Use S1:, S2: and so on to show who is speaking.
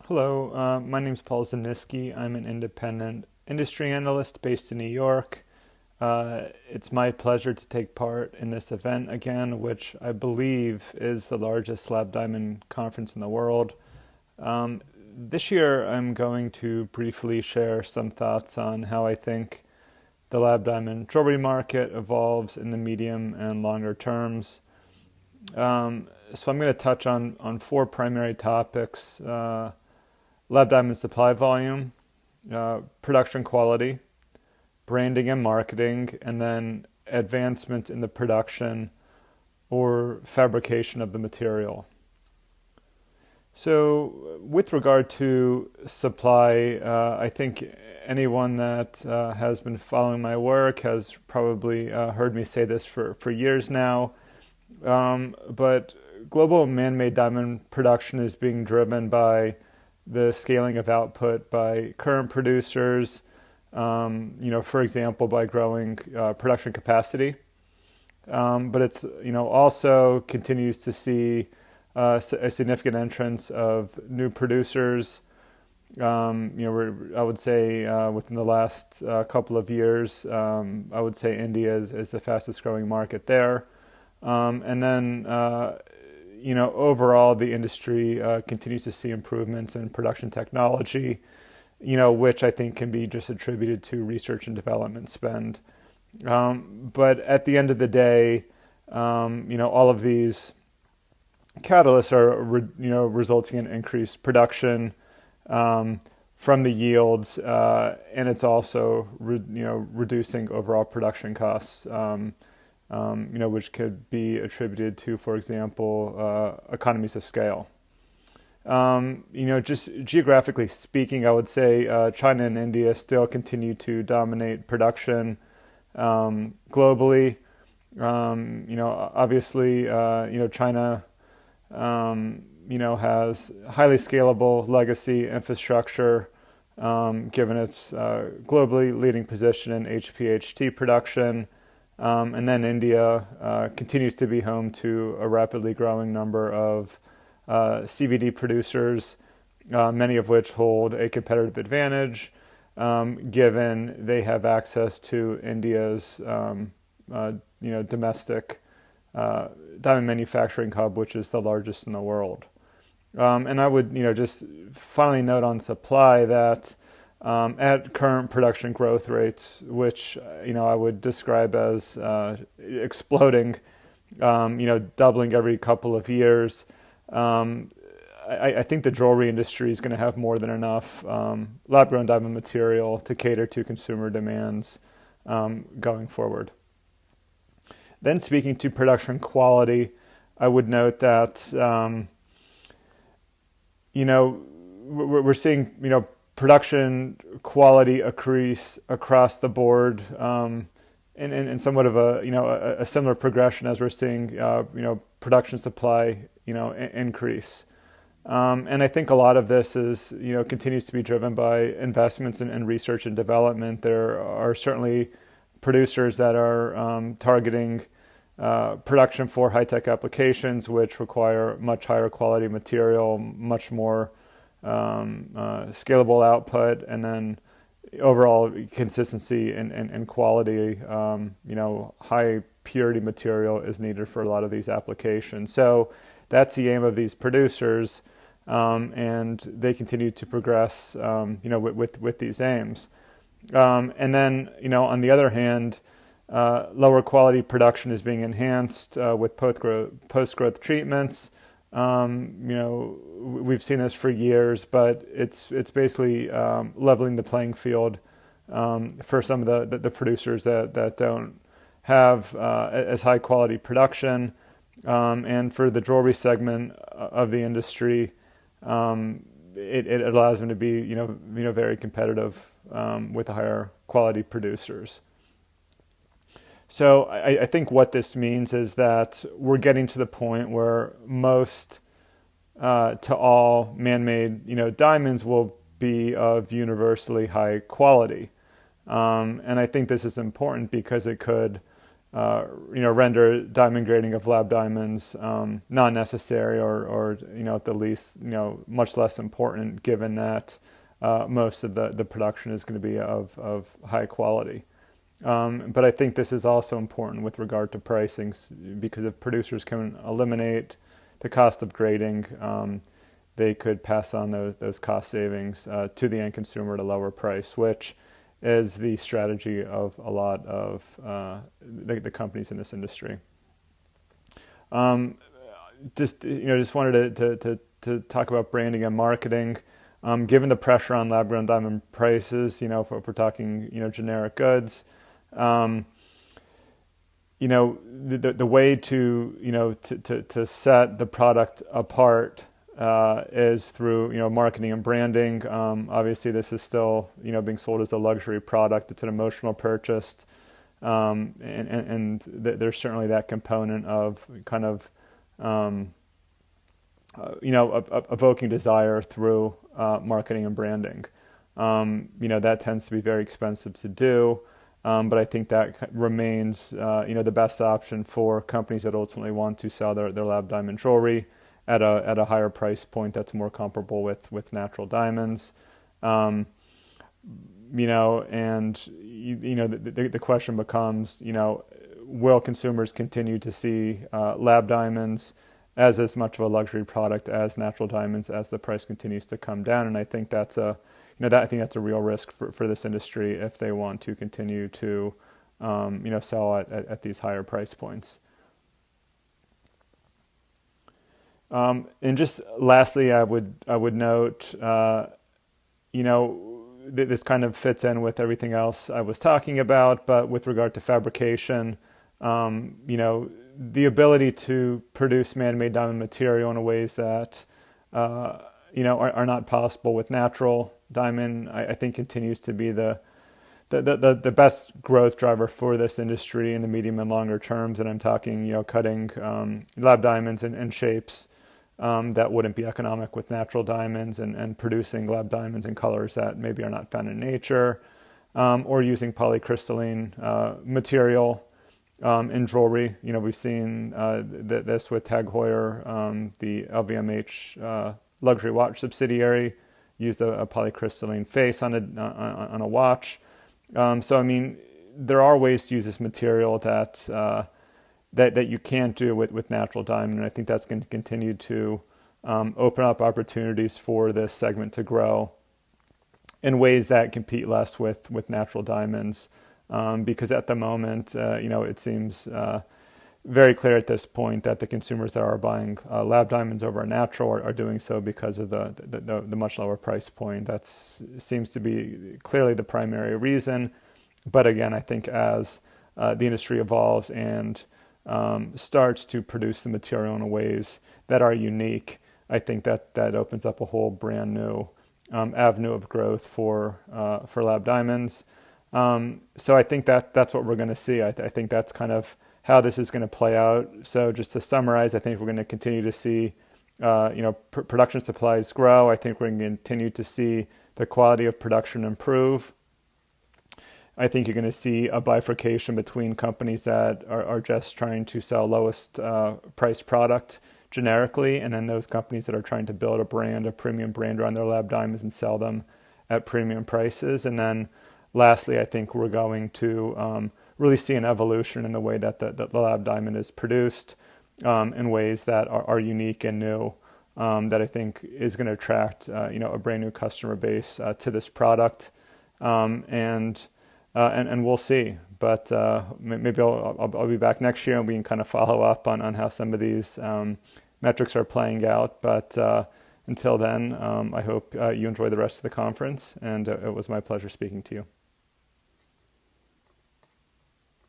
S1: Hello, my name is Paul Zimnisky. I'm an independent industry analyst based in New York. It's my pleasure to take part in this event again, which I believe is the largest lab diamond conference in the world. This year, I'm going to briefly share some thoughts on how I think the lab diamond jewelry market evolves in the medium and longer terms. So I'm going to touch on four primary topics: lab diamond supply volume, production quality, branding and marketing, and then advancement in the production or fabrication of the material. So with regard to supply, I think anyone that has been following my work has probably heard me say this for years now. But global man-made diamond production is being driven by the scaling of output by current producers, for example, by growing production capacity. But it's, also continues to see a significant entrance of new producers. I would say within the last couple of years, I would say India is the fastest growing market there. And then, overall, the industry continues to see improvements in production technology, which I think can be just attributed to research and development spend. But at the end of the day, all of these catalysts are, resulting in increased production from the yields, and it's also, reducing overall production costs. Which could be attributed to, for example, economies of scale. Just geographically speaking, I would say China and India still continue to dominate production globally. Obviously, China, has highly scalable legacy infrastructure, given its globally leading position in HPHT production. And then India continues to be home to a rapidly growing number of CVD producers, many of which hold a competitive advantage, given they have access to India's, domestic diamond manufacturing hub, which is the largest in the world. And I would, just finally note on supply that at current production growth rates, which, I would describe as exploding, doubling every couple of years, I think the jewelry industry is going to have more than enough lab-grown diamond material to cater to consumer demands going forward. Then speaking to production quality, I would note that, we're seeing, production quality increase across the board, in somewhat of a similar progression as we're seeing, production supply, increase. And I think a lot of this is, continues to be driven by investments in research and development. There are certainly producers that are targeting production for high-tech applications, which require much higher quality material, much more scalable output, and then overall consistency and quality. High purity material is needed for a lot of these applications. So that's the aim of these producers, and they continue to progress, with these aims. And then, on the other hand, lower quality production is being enhanced with post-growth treatments. We've seen this for years, but it's basically leveling the playing field for some of the producers that don't have as high quality production, and for the jewelry segment of the industry, it allows them to be very competitive with the higher quality producers. So I think what this means is that we're getting to the point where most to all man-made diamonds will be of universally high quality. And I think this is important because it could render diamond grading of lab diamonds not necessary or at the least, much less important, given that most of the production is going to be of high quality. But I think this is also important with regard to pricing, because if producers can eliminate the cost of grading, they could pass on those cost savings to the end consumer at a lower price, which is the strategy of a lot of the companies in this industry. Just wanted to talk about branding and marketing. Given the pressure on lab-grown diamond prices, if we're talking generic goods, the way to set the product apart is through marketing and branding. Obviously, this is still being sold as a luxury product. It's an emotional purchase, and there's certainly that component of kind of evoking desire through marketing and branding. That tends to be very expensive to do. But I think that remains, the best option for companies that ultimately want to sell their lab diamond jewelry at a higher price point that's more comparable with natural diamonds. The question becomes, will consumers continue to see lab diamonds as much of a luxury product as natural diamonds as the price continues to come down? And I think that's a real risk for this industry if they want to continue to, sell at these higher price points. And just lastly, I would note, this kind of fits in with everything else I was talking about, but with regard to fabrication, the ability to produce man-made diamond material in ways that, are not possible with natural diamond, I think continues to be the best growth driver for this industry in the medium and longer terms. And I'm talking, cutting lab diamonds in shapes that wouldn't be economic with natural diamonds, and producing lab diamonds in colors that maybe are not found in nature, or using polycrystalline material in jewelry. We've seen this with Tag Heuer, the LVMH luxury watch subsidiary, used a polycrystalline face on a watch. So I mean, there are ways to use this material that you can't do with natural diamond, and I think that's going to continue to open up opportunities for this segment to grow in ways that compete less with natural diamonds, because at the moment, it seems very clear at this point that the consumers that are buying lab diamonds over natural are doing so because of the much lower price point. That seems to be clearly the primary reason. But again, I think as the industry evolves and starts to produce the material in ways that are unique, I think that opens up a whole brand new avenue of growth for lab diamonds. So I think that's what we're going to see. I think that's kind of how this is going to play out. So just to summarize, I think we're going to continue to see production supplies grow. I think we're going to continue to see the quality of production improve. I think you're going to see a bifurcation between companies that are just trying to sell lowest price product generically, and then those companies that are trying to build a premium brand around their lab diamonds and sell them at premium prices. And then lastly, I think we're going to really see an evolution in the way that the lab diamond is produced in ways that are unique and new, that I think is going to attract a brand new customer base to this product, and we'll see. But maybe I'll be back next year and we can kind of follow up on how some of these metrics are playing out. But until then, I hope you enjoy the rest of the conference, and it was my pleasure speaking to you.